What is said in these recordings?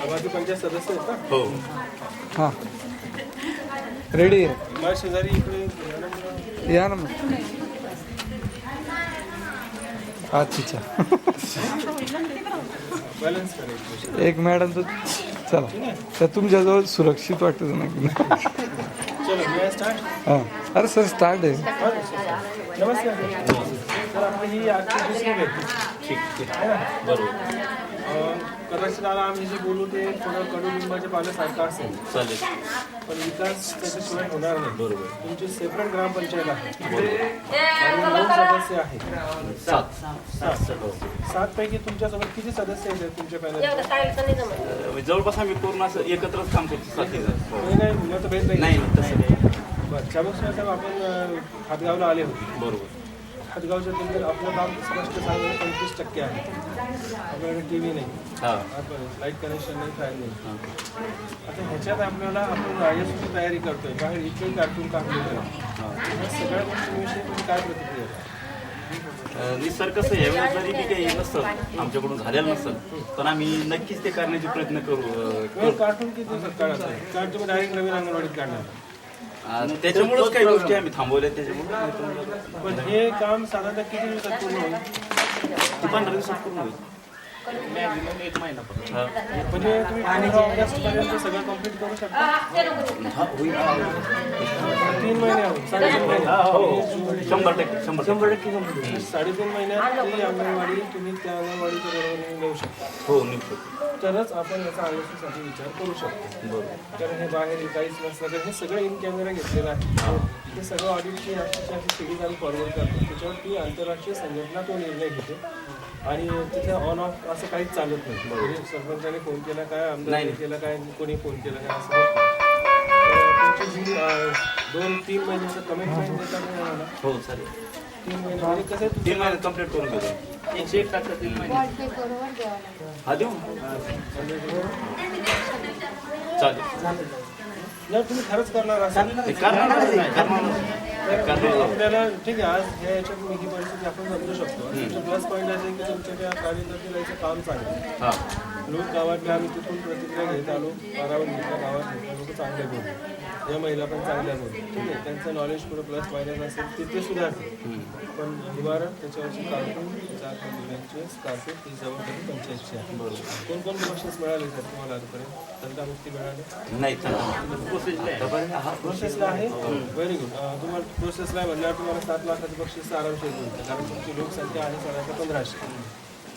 बाकी पंचायत सदस्य आहेत का? हो. हां रेडी आहे. माझ्या शेजारी इकडे या ना मग. अच्छा बॅलन्स करायचं. एक मॅडम तर चला त्या तुमच्याजवळ सुरक्षित वाटत ना की नाही? चलो मी स्टार्ट. हां अरे सर स्टार्ट आहे. नमस्कार सर, आपली ही आजची दुसरी भेट. ठीक आहे. बरोबर. कदाचित आता आम्ही जे बोलू ते थोडं कडुलिंबाच्या पाल्यासारखं असेल, चालेल. पण विकास त्याच्याशिवाय होणार नाही. बरोबर. तुमची सेपरेट ग्रामपंचायत आहे आणि 9 सदस्य आहेत. 7 पैकी तुमच्यासोबत किती सदस्य आहेत तुमच्या पॅनल? जवळपास आम्ही पूर्ण असं एकत्रच काम करतो. साथी नाही मतभेद नाही नाही. तसं नाही. बरं, चाबूक साहेब आपण हातगावला आले होते. बरोबर. हातगावच्या तुलनेत आपलं काम स्पष्ट सांगून 25% आहे. आपल्याकडे टी व्ही नाही, हां लाईट कनेक्शन नाही, फॅन नाही. आता ह्याच्यात आपल्याला आपण राजस्वची तयारी करतोय. बाहेर इथे कार्टून काढलेलं आहे. या सगळ्या गोष्टींविषयी तुम्ही काय प्रतिक्रिया आहे? निसर्ग कसं आहे, यावेळेस जरी की काही नसतं आमच्याकडून झालेलं नसतं, पण आम्ही नक्कीच ते करण्याचे प्रयत्न करू. कार्टून किती दिवसात काढायचं आहे? कारण तुम्ही डायरेक्ट नवीन अंगणवाडीत काढणार. त्याच्यामुळेच काही गोष्टी आम्ही थांबवल्या. त्याच्यामुळे पण हे काम साधारणतः किती दिवसात पूर्ण होईल? 15 दिवसात पूर्ण होईल. मॅक्झिमम 1 महिना पण. म्हणजे तुम्ही 15 ऑगस्टपर्यंत सगळं कम्प्लीट करू शकता? 3 महिने आहोत, 3.5 महिने. 100% 3.5 महिन्यात ती अंगणवाडी तुम्ही त्या अंगणवाडीच्या बरोबर नेऊ शकता. हो निघतो. तरच आपण याचा आयुष्यासाठी विचार करू शकतो. बरोबर. कारण हे बाहेर काहीच नसलं तर हे सगळं इन कॅमेरा घेतलेलं आहे. ते सगळं ऑडिटची अशी सिरीज आम्ही फॉरवर्ड करतो. त्याच्यावर ती आंतरराष्ट्रीय संघटना तो निर्णय घेते आणि तिथे ऑन ऑफ असं काहीच चालत नाही. म्हणजे सरपंचाने फोन केला काय, आमदाराने केला काय, कोणी फोन केला काय असं होत नाही. तुमची जी 2-3 महिन्याचं कमिटमेंट देता तुम्ही आम्हाला? हो चालेल. 3 महिने म्हणजे कसं आहे 3 महिने कम्प्लीट करून घेतो. 101% 3 महिने. हा देऊ चालेल. जर तुम्ही खरंच करणार असाल ते करणार नाही. तर आपल्याला ठीक आहे. आज ह्या याच्यात ही परिस्थिती आपण समजू शकतो. तुमचं प्लस पॉईंट असेल की तुमच्या त्या कार्यकर्त्याचं काम चांगलं आहे. हां लोक गावातले आम्ही तिथून प्रतिक्रिया घेत आलो, बारावर घेतला, गावात घेतला, लोक चांगले बोलले, या महिला पण चांगल्या बोलले. ठीक आहे, त्यांचं नॉलेज पुढे प्लस मायनस असेल ते सुधारते. पण निवारण त्याच्यावरची कार्टून 4 जिल्ह्यांचे स्कॉर्पिओ ही जबाबदारी पंचायतची आहे. बरोबर. कोणकोणते बक्षीस मिळाले सर तुम्हाला आजपर्यंत? तंटामुक्ती मिळाली नाही प्रोसेसला आहे. Very good. तुम्हाला प्रोसेसला आहे म्हणल्यावर तुम्हाला 7 लाखाचं बक्षीस आरामशीर मिळतं. कारण तुमची लोकसंख्या आहे साधारणतः 1500.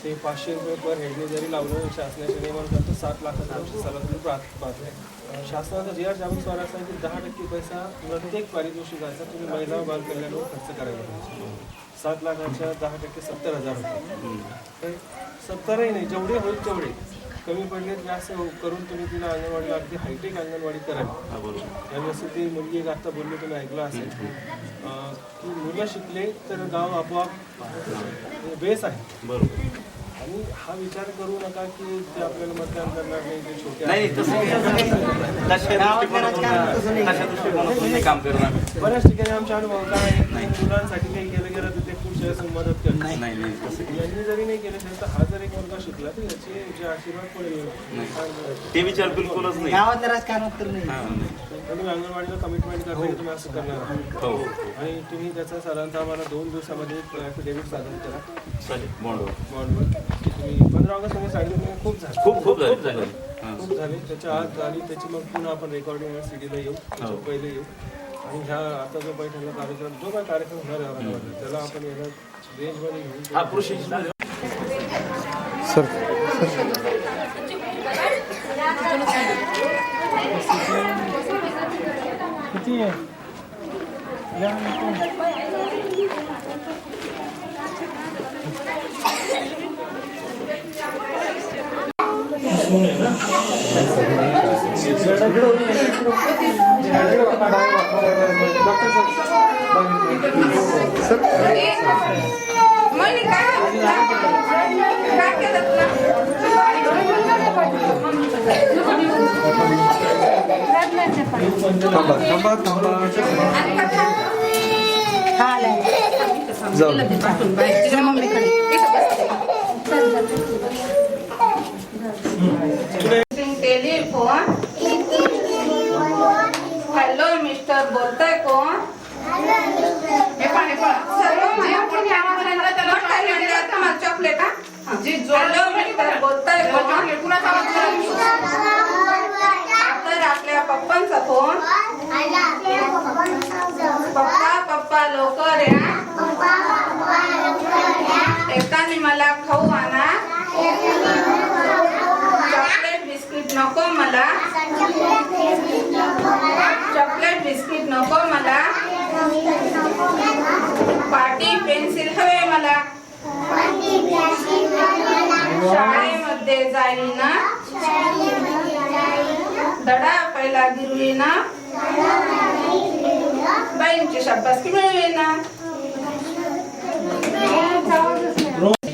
ते 500 रुपये पर हेडने जरी लावलं शासनाच्या नियमानुसार तर 7 लाखाचं बक्षिसाला तुम्ही पाहताय. शासनाचा जी आर चाबूक स्वार असा की 10% पैसा प्रत्येक पारितोषिकाचा तुम्ही महिला व बालकल्याणावर खर्च करायला पाहिजे. 7 लाखाच्या 10% 70,000 रुपये. 70ही नाही, जेवढे होईल तेवढे कमी पडले जास्त करून तुम्ही तिला अंगणवाडीला अगदी हायटेक अंगणवाडी करावी. यावेळेस ती मुलगी एक आत्ता बोलली, तुम्ही ऐकलं असेल की मुलं शिकले तर गाव आपोआप बेस आहे. बरोबर. आणि हा विचार करू नका की ते आपल्याला मतदान करणार नाही, ते छोटे नाही काम करणार. बऱ्याच ठिकाणी आमच्या अनुभव काय आहे, मुलांसाठी काही केलं गेलं तर ते खूप असं मदत करतात. यांनी जरी नाही केलं तर हा जर एक मुलगा शिकला तर याचे जे आशीर्वाद पुढे येईल. ते विचार बिलकुलच नाही. गावातल्या राजकारणात तर नाही. तुम्ही अंगणवाडीला कमिटमेंट करता की तुम्ही असं करणार आहात. हो आणि तुम्ही त्याचा साधारणतः आम्हाला 2 दिवसामध्ये ॲफिडेव्हिट सादर करा चालेल. बॉन्डवर तुम्ही 15 ऑगस्ट तुम्ही सांगितलं खूप झालं. खूप झालं. खूप झाले. त्याच्या आत झाली त्याची मग पुन्हा आपण रेकॉर्डिंग सीडीला येऊ, त्याच्या पहिले येऊ. आणि ह्या आता जो पैठणला कार्यक्रम जो काही कार्यक्रम होणार आहे त्याला आपण याला रेंजमध्ये घेऊन सर किती आहे? फोन हॅलो मिस्टर बोलताय कोण हे पण सर्व मला चॉकलेट हॅलो मिस्टर बोलताय कोण तर आपल्या पप्पांचा फोन पप्पा लवकर या येताना मला खाऊ आणा चॉकलेट बिस्किट नको मला चॉकलेट बिस्किट नको मला पाटी पेन्सिल हवे मला शाळेमध्ये जाईना धडा पहिला गिरवीना बाईंची शाबासकी मिळवेना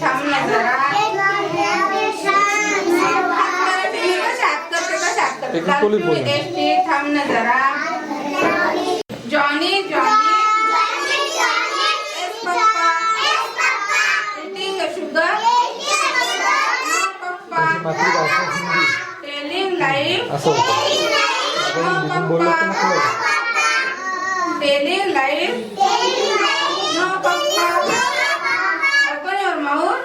थांब ना जरा थांब ना जरा Johnny eating sugar papa telling lies telling lies no papa open your mouth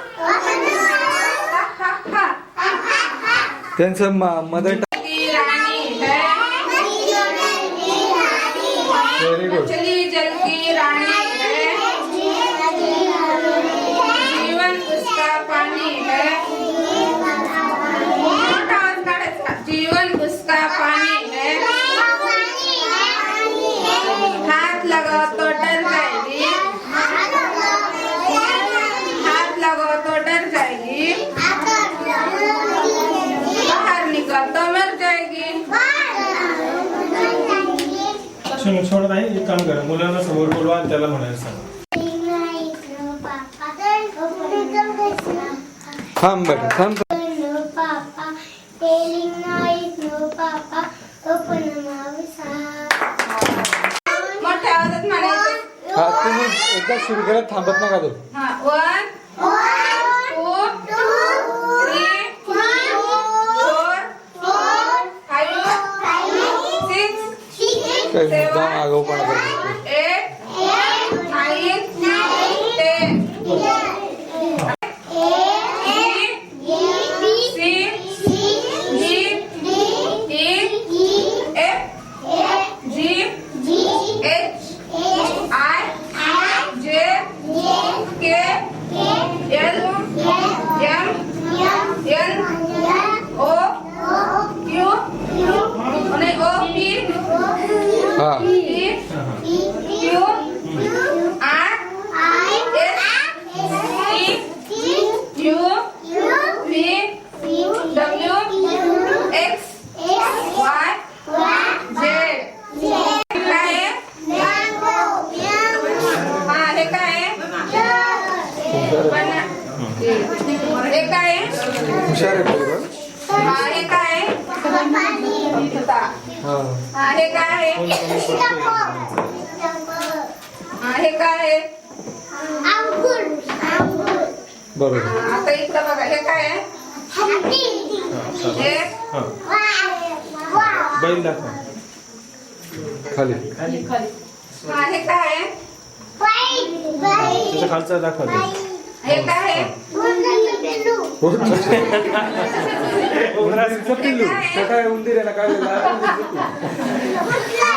त्यांचं मदर रानी है व्हेरी गुड चली जल की रानी है जीवन उसका पानी है जीवन उसका पानी है हाथ लगाओ तो डर जाएगी हाथ लगाओ तो डर जाएगी बाहर निकल तो मर जाएगी सोडत आहे एक काम करा मुलांना समोर बोलवा आणि त्याला म्हणायला सांगा थांब बेटा थांब मोठ्या आवाजात म्हणायचं हा तुम्ही एकदा सुरू केलं थांबत नका तो हा 1 2 3 4 5 6 काही मुद्दाम आगाऊपणा करतो 8 9 हा हुशार आहे पोरगं. हे काय हे काय हे काय बरोबर आता इकडं बघा हे काय हे बैल दाखवा खाली हे काय त्याचा खालचा दाखवा ते. हे काय उंदराचं पिल्लू तो काय उंदीर आहे ना काढलेला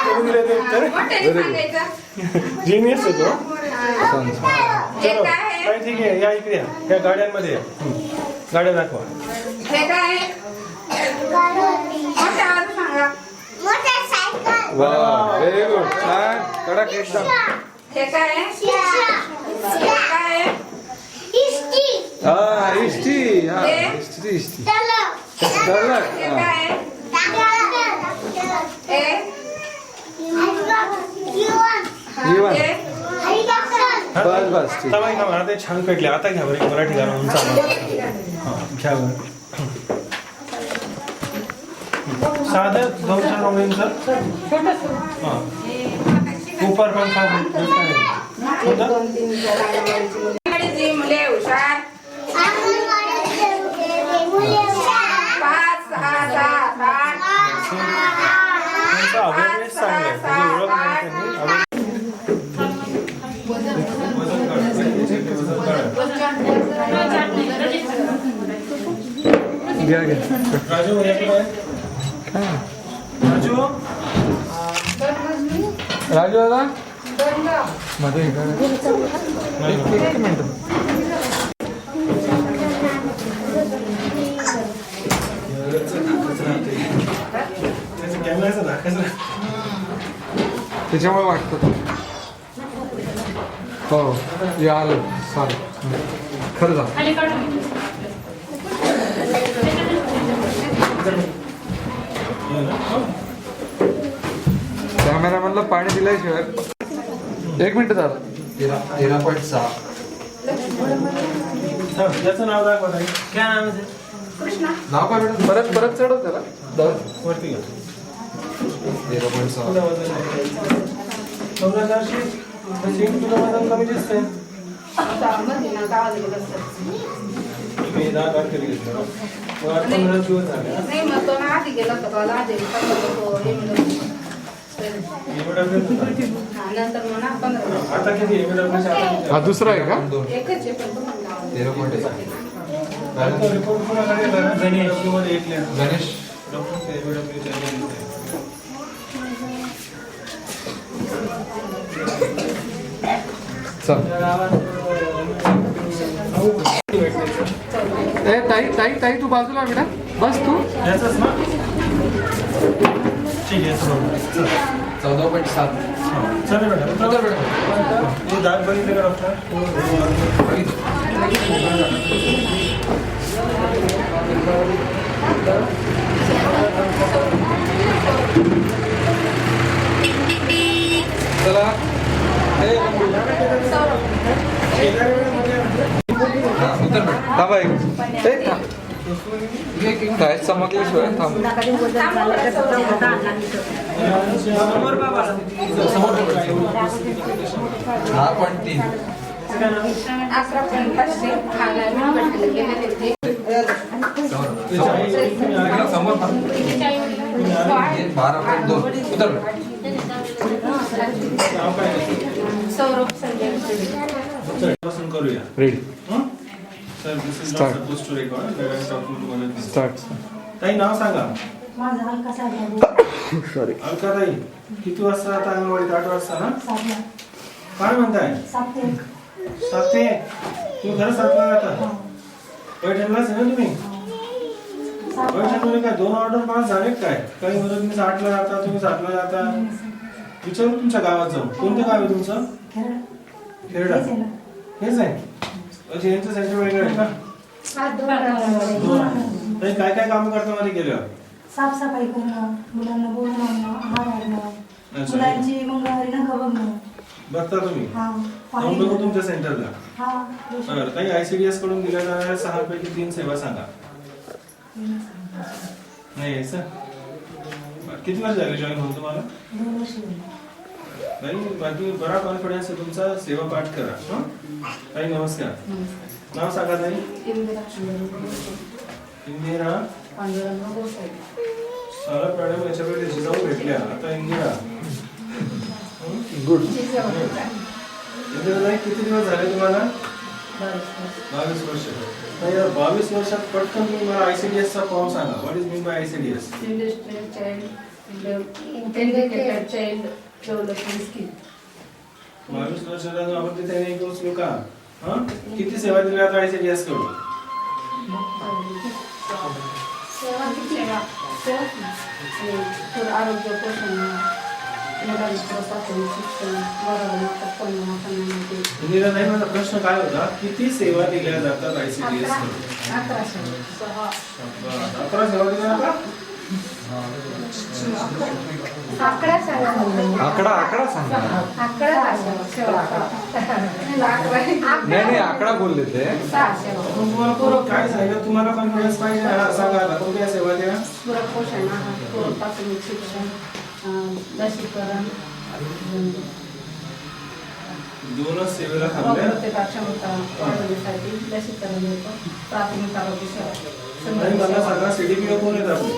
मोठ्याने सांगायचं जीनियस आहे तो छान, छान. हे चलो काय काय ठीक आहे या इकडे या या गाड्यांमध्ये या गाड्या दाखवा हे काय मोठ्या आवाजात सांगा वा व्हेरी गुड छान कडक एकदम हे काय हे काय हा इष्टी हा हे? इष्टी धरलं हे हा. काय हे जीवन. हे बस बस ठीक आता बाई आता ते छान पेटले आता घ्या बरं एक मराठी गाणं म्हणून चालू हां घ्या बरं साधं 2-4 ओळींचं हां उपर पण का होतं जी मुले हुशार 5 6 7 8 त्यांचा अवेअरनेस चांगला आहे, म्हणजे ओळख नाही त्यांनी वजन घ्या घ्या राजू याकडे आहे. राजू राजू दादा मध्ये एक मिनिट कॅमेराचं दाखवायचं. त्याच्यामुळे वाटतं हो हे आलं चालेल खरं झालं कॅमेरामॅनला पाणी दिल्याशिवाय 1 मिनिट झालं 13.6 याचं नाव दाखवा ताई. काय नाव आहे? नाव काय मॅडम परत परत चढव त्याला वरती घ्या. 13.6 तुला वजन आहे. 1400 तुला वजन कमी जास्त आहे. तुम्ही 10 तारखेला घेतलं. मग आज 15 दिवस झाले ना? नाही मग तो ना आधी गेला होता तो आधी नंतर मग ना 15 आता किती एमएडब्ल्यूचे हा दुसरा आहे का एकच आहे पण तुम्हाला 13.1 रिपोर्ट कोणाकडे येतात ना? MWD मध्ये येतले. गणेश डॉक्टर एमएडब्ल्यूचे चल ए ताई ताई ताई तू बाजूला बेटा बस तू याचंच ना? ठीक आहे, याचं बरोबर. चल. 14.7 चालेल मॅडम. चला बेटा हे दात बघितले का डॉक्टर? चला थांबा एक काय चमकल्याशिवाय थांब 10.3 11.500 खायला भेटले गेलेले ते समोर 12.2 उतर सौरभ संजय पासून करूया. Ready sir, this is not Start. Suppose to record. We are talking to one of this. Start ताई नाव सांगा. माझा हलका साधा सॉरी अलका ताई, किती वाजता आता अंगणवाडीत? 8 वाजता ना? काय म्हणताय? 7 ते 1. तुम्ही खरं 7ला जाता? पैठणलाच आहे ना तुम्ही? पैठणमध्ये काय 2 ऑर्डर पास झाले काय? काही म्हणत तुम्ही 8ला जाता, तुम्ही 7ला जाता. विचारू तुमच्या गावात जाऊ. कोणतं गाव आहे तुमचं? खेरडा. हेच आहे? अच्छा, यांचं सेंटर वेगळं आहे का? ताई, काय काय काम करता मध्ये गेल्यावर? साफसफाई करणं, मुलांना बोलणं, आहार घालणं, अच्छा. मुलांची मंगळवारी नखं बघणं. बघता तुम्ही? हा जाऊन बघू तुमच्या सेंटरला. हा बरं, काही ICDS कडून दिल्या जाणाऱ्या 6 पैकी 3 सेवा सांगा. नाही यायचं? बरं, किती वर्ष झाले जॉईन होऊन तुम्हाला? 2 वर्ष झाली. नाही, बाकी बरा कॉन्फिडन्स आहे तुमचा. सेवा पाठ करा. हं? ताई नमस्कार. नाव सांगा ताई. इंदिरा सारा मॅडम याच्याकडे जिजाऊ भेटल्या. आता इंदिरा. गुड इंदिरा ताई, किती दिवस झाले तुम्हाला? 22 वर्ष. तर या 22 वर्षात पटकन तुम्ही मला ICDS चा फॉर्म सांगा. What is mean by ICDS? Industrial child development scheme 22 वर्षाला आपण तिथे नाही पोहोचलो का? हं? किती सेवा दिल्या आता ICDS कडून? आरोग्य पोषण मुलांचं प्राथमिक शिक्षण इंदिरा ताई, माझा प्रश्न काय होता? किती सेवा दिल्या जातात ICDS कडून? 11 सेवा दिल्या जातात? आकडा सांगा आकडा सांगा नाही आकडा बोलले ते तुम्हाला पूरक काय सांगितलं? तुम्हाला कॉन्फिडन्स पाहिजे. हा, सांगा आता कोणत्या सेवा द्या? पूरक पोषण आहार, प्राथमिक शिक्षण, लसीकरण, 2च सेवेला थांबल्या. क्षमता वाढवण्यासाठी लसीकरण देतो, प्राथमिक आरोग्य सेवा नाही, मला सांगा CDPO कोण येत आपले?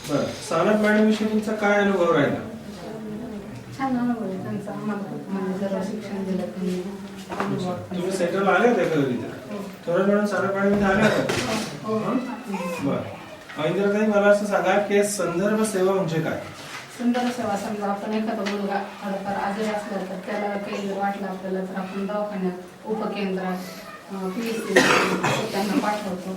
बरं, सानप मॅडम विषयी तुमचा काय अनुभव राहिला? छान अनुभव आहे त्यांचा. आम्हाला खूप म्हणजे सर्व शिक्षण दिलं त्यांनी. अनुभव पण. तुम्ही सेंटरला आले होते का कधी? थोड्या मॅडम सानप मॅडम इथे आले होते? हो. बरं, इंदिराताई मला असं सांगा की संदर्भ सेवा म्हणजे काय? सुंदर सेवा. समजा आपण एखादा मुलगा थोडाफार आजारी असला तर त्याला काही जर वाटलं आपल्याला तर आपण दवाखान्यात, उपकेंद्रात, PSC त्यांना पाठवतो.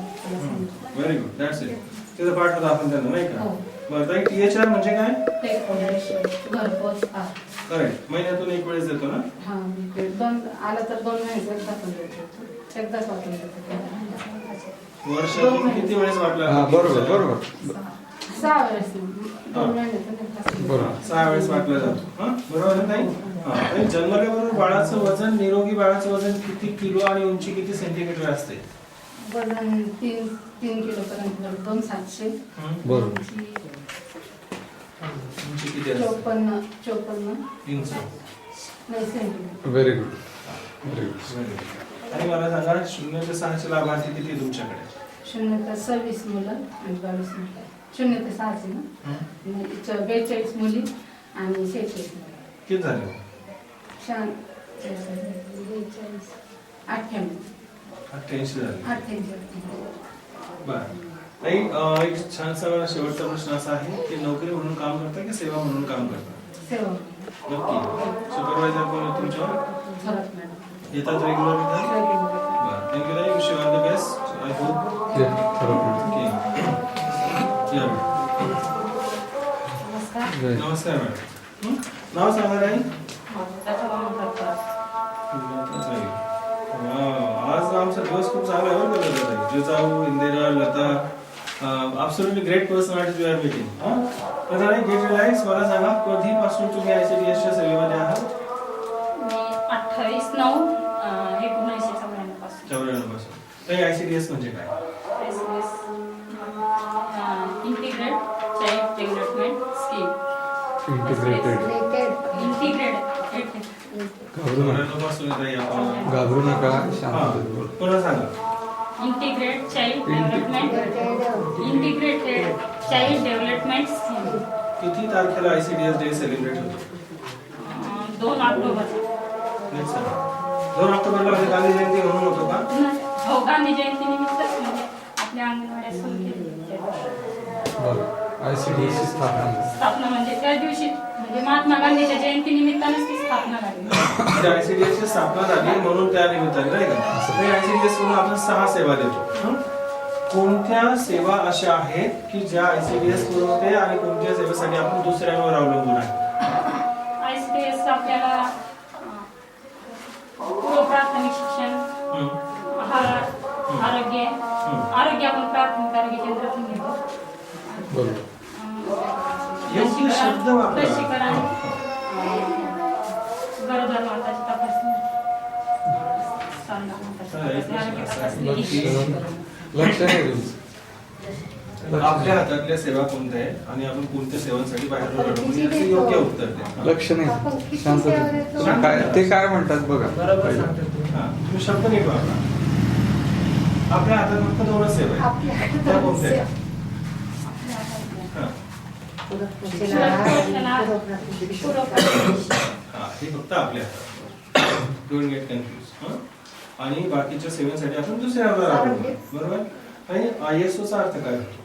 Very good, that's it. तिथं पाठवतो आपण त्यांना, नाही का? हो. बरं ताई, THR म्हणजे काय? टेक फाउंडेशन घरपोच आहार. करेक्ट. महिन्यातून एक वेळेस देतो ना? हा, ते आला तर 2 महिन्याचं एकदा पण देतो. एकदाच वाटून देतो. वर्षातून किती वेळेस वाटला? हा, बरोबर 6 वेळेस 2 महिन्यातून एकदा. बरोबर. 6 वेळेस वाटला जातो. हा, बरोबर आहे ताई? हा. आणि जन्मल्याबरोबर बाळाचं वजन, निरोगी बाळाचं वजन किती किलो आणि उंची किती सेंटीमीटर असते? वजन 3 किलो पर्यंत 2,700. बरोबर. उंची किती असते? 54 इंच. नाही सेंटीमीटर. Very good. आणि मला सांगा 0 ते 6 लाभार्थी किती तुमच्याकडे? 0 ते 26 मुलं आणि 22 मुलं. 0 ते 6 ना? 42 मुली आणि 46 मुलं. किती झाले? 88 झाले. 88. बरं. ताई, एक छानसा मला शेवटचा प्रश्न असा आहे की नोकरी म्हणून काम करता की सेवा म्हणून काम करता? सेवा. नक्की. सुपरवायझर कोण आहे तुमच्यावर? थोरात मॅडम. येतात रेग्युलर इथं? बरं, थँक्यू ताई. Wish you all the best. I hope नमस्कार मॅडम. नाव सांगा ताई. आज आमचा दिवस खूप चांगला आहे बरं का. Jijau, Indira, Lata, absolutely great personalities we are meeting. तर गेट रिलॅक्स. मला सांगा कधीपासून तुम्ही ICDS च्या सेवेमध्ये आहात? मी 28/9/1994 पासून. 94 पासून. तर ICDS म्हणजे काय? Integrate child development scheme. घाबरू नका, शांत. पुन्हा सांगा. Integrated child development scheme. किती तारखेला ICDS डे सेलिब्रेट होतो? 2 ऑक्टोबर. 2 ऑक्टोबरला गांधी जयंती म्हणून होतो का? हो, गांधी जयंती निमित्तच म्हणजे आपल्या अंगणवाड्या सुरू केली. ICDS ची स्थापना म्हणजे त्या दिवशी म्हणजे महात्मा गांधीच्या जयंती निमित्तानेच ती स्थापना झाली. ICDS ची स्थापना झाली म्हणून त्या निमित्ताने, नाही का? ICDS म्हणून आपण 6 सेवा देतो. कोणत्या सेवा अशा आहेत की ज्या ICDS पुरवते आणि कोणत्या सेवेसाठी आपण दुसऱ्यांवर अवलंबून आहे? ICDS आपल्याला पूर्व प्राथमिक शिक्षण, आरोग्य आपण प्राथमिक आरोग्य केंद्रातून घेतो. शब्द वापरा. लसीकरण, गरोदर माताची तपासणी, स्तनदा माताची तपासणी. लक्ष नाही तुमचं. आपल्या हातातल्या सेवा कोणत्या आहेत आणि आपण कोणत्या सेवांसाठी बाहेर अवलंबून याचे योग्य उत्तर द्या. लक्ष नाही, शांत. तुम्ही काय ते काय म्हणतात बघा. तुम्ही शब्द नीट वापरा. आपल्या हातात फक्त 2 सेवा आहेत. त्या कोणत्या आहेत? हे फक्त आपल्या हातात. Don't get confuse. आणि बाकीच्या सेवांसाठी आपण दुसऱ्यावर अवलंबून. बरोबर. आणि ISO चा अर्थ काय होतो?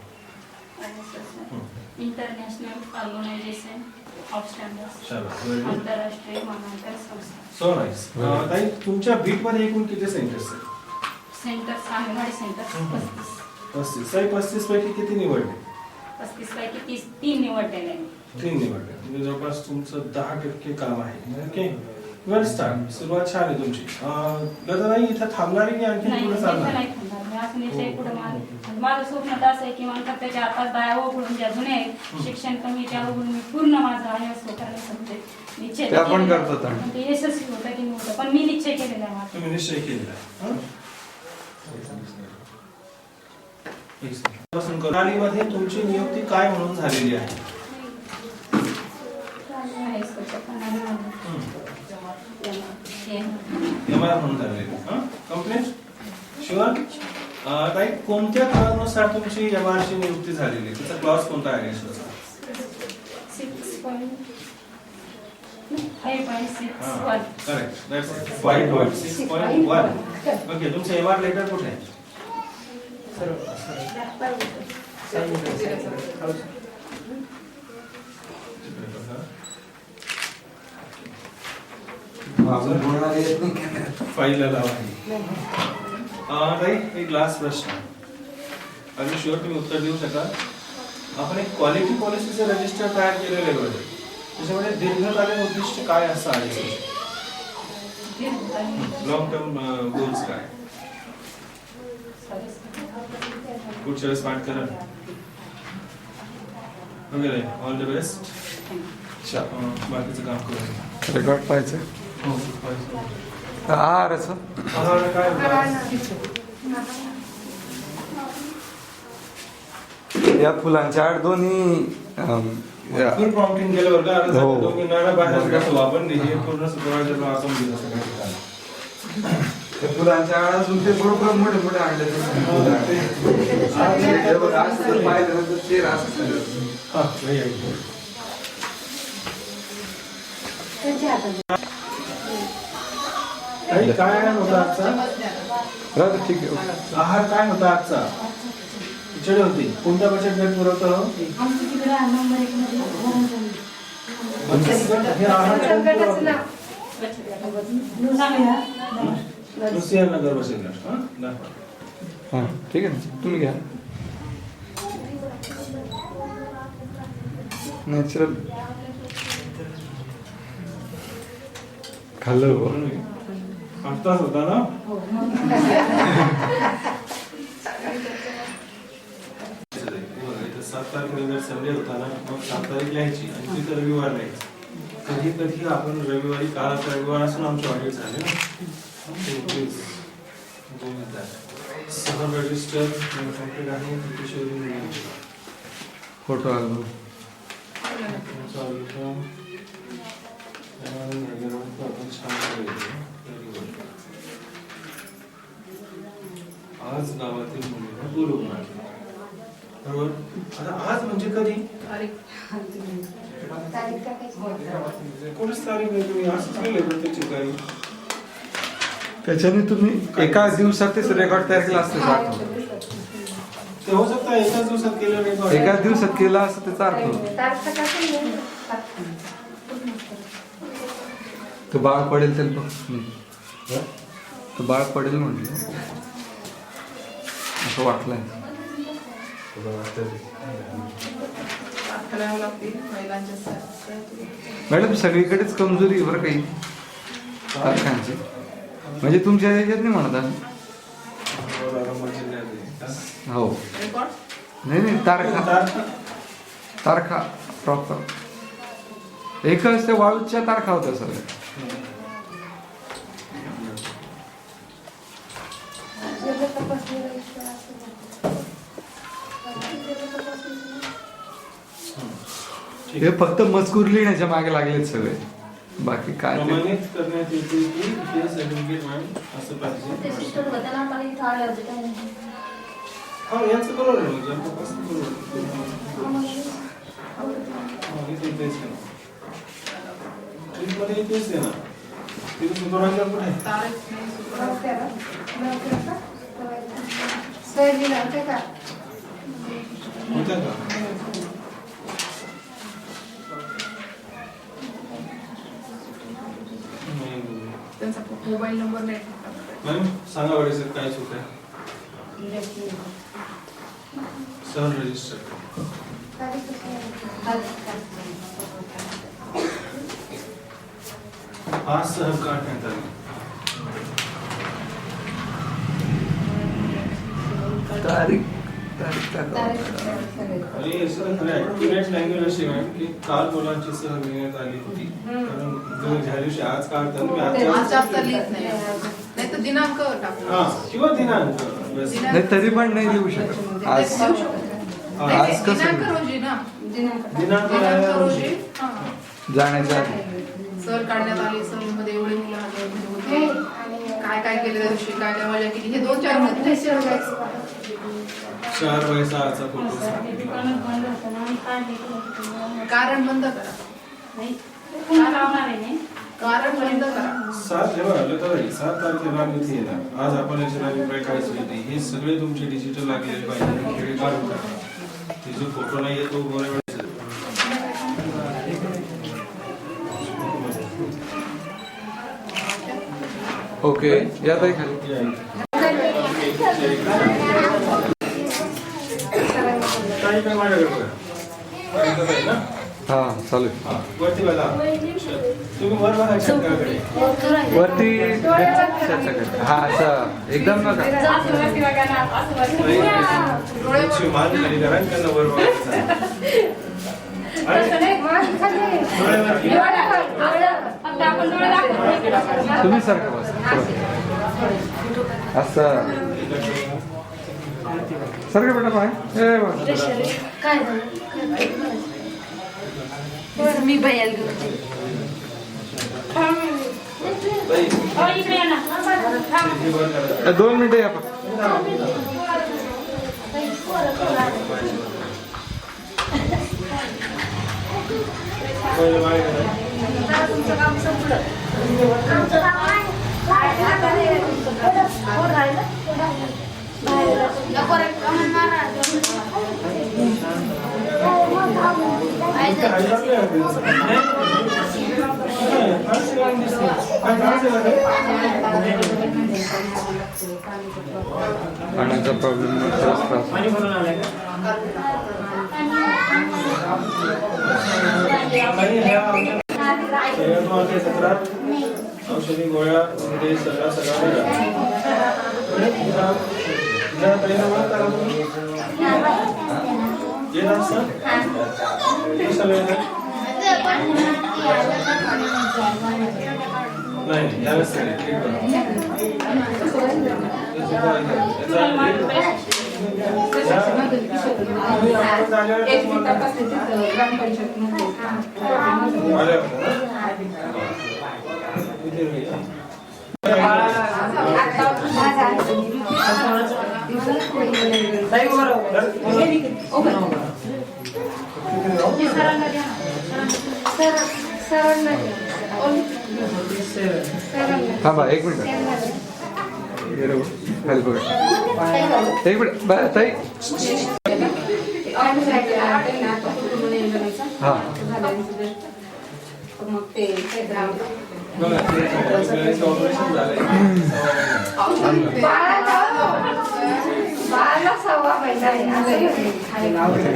International organisation of standards. आंतरराष्ट्रीय मानांकन संस्था. So nice. ताई, तुमच्या बीट मध्ये एकूण किती सेंटर्स आहेत? Centres anganwadi centres 35. 35 पैकी किती निवडले? 35 पैकी 3 निवडलेले आहे. 3 निवडले. म्हणजे जवळपास तुमचं 10% काम आहे. ओके, वेल स्टार्ट. सुरुवात छान आहे तुमची. लता नाही इथं थांबणारी की आणखी नाही, पुढे इथं चालणार? नाही थांबणार. मी असं निश्चय पुढे माझं स्वप्न तर असं आहे की मला त्याच्या आता दया वगळून ज्या जुने आहेत शिक्षण कमी त्या वगळून मी पूर्ण माझं ISO करण्यासाठी निश्चय ते आपण केलेला करतो आहे. पण ते यशस्वी होतं की नव्हतं पण मी निश्चय केलेला आहे माझा. तुम्ही निश्चय केलेला आहे. प्रणालीमध्ये तुमची नियुक्ती काय म्हणून झालेली आहे? ISO च्या प्रणालीमध्ये. MR म्हणून झालेली. Complaint sure? ताई कोणत्या काळानुसार तुमची एमआरची नियुक्ती झालेली आहे? त्याचा क्लॉज कोणता आहे? 5.61. करेक्ट. दॅट्स 5.6.1. ओके, तुमचं एमआर लेटर कुठे आहे? फाईलला लावा. ताई एक लास्ट प्रश्न. आर यू शुअर तुम्ही उत्तर देऊ शकाल? आपण एक क्वालिटी पॉलिसीचं रजिस्टर तयार केलेलं आहे. त्याच्यामध्ये दीर्घकालीन उद्दिष्ट काय असं आहे? लॉंग टर्म गोल्स काय? पुढच्या वेळेस पाठ करा वगैरे. All the best. बाकीचं काम करू. रेकॉर्ड पाहायचं हो, आहाराचं आहार काय या फुलांच्या आड दोन्ही फुल प्रॉम्प्टिंग केलं बरं का? हो. दोघींना बाहेर कसं आपण हे पूर्ण सुपरवायझरला असं दिलं सगळं. त्या फुलांच्या आड असून ते बरोबर मोठे मोठे अंडे पाहिलं चेहरा असं हा, नाही आहे. ताई, काय होता आजचा राहतं. ठीक आहे, ओके. आहार? काय होता आजचा? खिचडी होती. कोणत्या बचत गट पुरवतो? आमच्या तिकडे नंबर 1 मध्ये भरून झाली. हे आहार कोण पुरवतं? लुसिया नगर बचत गट. हा, दाखवा. हां ठीक आहे ना, तुम्ही घ्या. नॅचरल खाल्लं हो. आत्ताच होता ना? इथं 7 तारखेला जर संडे होता ना, मग 7 तारीख लिहायची आणि तिथं रविवार लिहायची. कधी कधी आपण रविवारी, काल रविवार असून आमचे ऑडिट झाले ना. सहन रजिस्टर कम्प्लीट आहे. फोटो अल्बम आज गावातील मुलीला बोलवणार. बरोबर. आता आज म्हणजे कधी? 19 तारीख आहे. तुम्ही असंच केलं प्रत्येक ठिकाणी. त्याच्याने तुम्ही एका दिवसात तेच रेकॉर्ड तयार केला असतं. ते होऊ शकतं एकाच दिवसात केलं नाही. एकाच दिवसात केला असं त्याचा अर्थ होतो. तो बाळ पडेल त्याला बघ. तो बाळ पडेल म्हटलं असं वाटलंय. मॅडम सगळीकडेच कमजोरी बरं काही तारखांची. म्हणजे तुमच्या ह्याच्यात नाही म्हणत आम्ही. हो नाही नाही, तारखा प्रॉपर एकच त्या वाळूच्या तारखा होत्या सगळ्या. हे फक्त मजकूर लिहिण्याच्या मागे लागलेत सगळे. बाकी काय ते प्रमाणित करण्यात येते की हे सर्टिफिकेट मॅम असं पाहिजे. हा, यांचं बरोबर आहे. म्हणजे तपासणी बरोबर आहे. इथे तेच आहे. ट्रीटमध्ये तेच आहे ना. तिथे सुपरवायझर पण आहे. होतं का? त्यांचा मोबाईल नंबर नाही. मॅम सांगा बरं सर काय चूक आहे? सहन रजिस्टर हा सहन काढण्यात आली. तारीख आणि ॲक्युरेट लँग्वेज अशी आहे की काल मुलांची सहल घेण्यात आली होती. कारण ज्या दिवशी आज काढतात मी नाही तर दिनांक टाकू. हा, किंवा दिनांक. नाही तरी पण नाही लिहू शकत. आज आज कसं दिनांक रोजी ना. दिनांक दिनांक रोजी जाण्याच्या आधी सहल काढण्यात आली. सहलीमध्ये एवढे मुलं आले होते. काय काय केलं त्या दिवशी, काय काय मजा केली, हे 2-4 मध्ये 4x6चा फोटो. ते दुकानच बंद होतं ना, आम्ही काढले इकडे. कारण बंद करा, नाही पुन्हा लावणार आहे नाही. कारण बंद करा. 7 जेव्हा आलं तर 7 तारखेला आम्ही इथे येणार. आज आपण याच्या अभिप्राय काहीच नाही. हे सगळे तुमचे डिजिटल लागलेले पाहिजे. हे काढून टाका. हे जो फोटो नाही आहे तो गोऱ्या वेळेस ओके या ताई खाली. काही काय माझ्याकडे बघा. पाहिलं पाहिजे ना? हा चालू आहे. हा, वरती बघा. तुम्ही वर बघा शंकराकडे. वरती त्याच्याकडे. हा असं एकदम नका. असं वरती बघा ना, असं वरती. तुमची मान खाली करा आणि त्यांना वर बघायचं. तसं नाही, डोळ्यावर घ्या. फक्त आपण डोळे दाखवतो. तुम्ही सारखं बस असं सारखं बेटा पाय ए बस. काय मी भैयाला घेऊन ताई, हो, इकडे या ना. थांब. हे वर करा. 2 मिनिटं या पण. पहिलं मागे करा. तुमचं काम संपलं. आमचं काम आहे. कोण राहिलं? नको रे, कमन मारा. इथे हायला नाही आहे. फारशी लांब दिसते. काय करायचं आहे? पाण्याचा प्रॉब्लेम पाणी भरून आलंय का? काही ह्या सगळ्या तुम्हाला काही तक्रार, औषधी गोळ्या वगैरे सगळा मिळाला. ज्या ताईला ओळखता का तुम्ही? येत असतं? कशाला येतं? नाही, यावेळेस नाही. ठीक आहे. हा बा 1 मिनिट खाली बघा 1 मिनिट ताई. हा मग ते ऑपरेशन झालंय.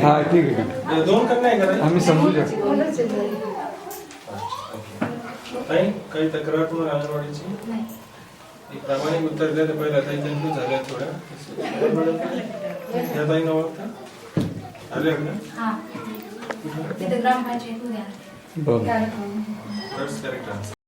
हा ठीक आहे. 2 कप नाही करायचं. आम्ही समजू शकतो. ताई, काही तक्रार तुम्हाला अंगणवाडीची? एक प्रामाणिक उत्तर द्या. तर पहिला ताई कन्फ्यूज झाल्या थोड्या. या ताई ओळखता आल्या का? हा. तिथे ग्रामपंचायत उद्या. बरं कार्यक्रम. That's correct answer.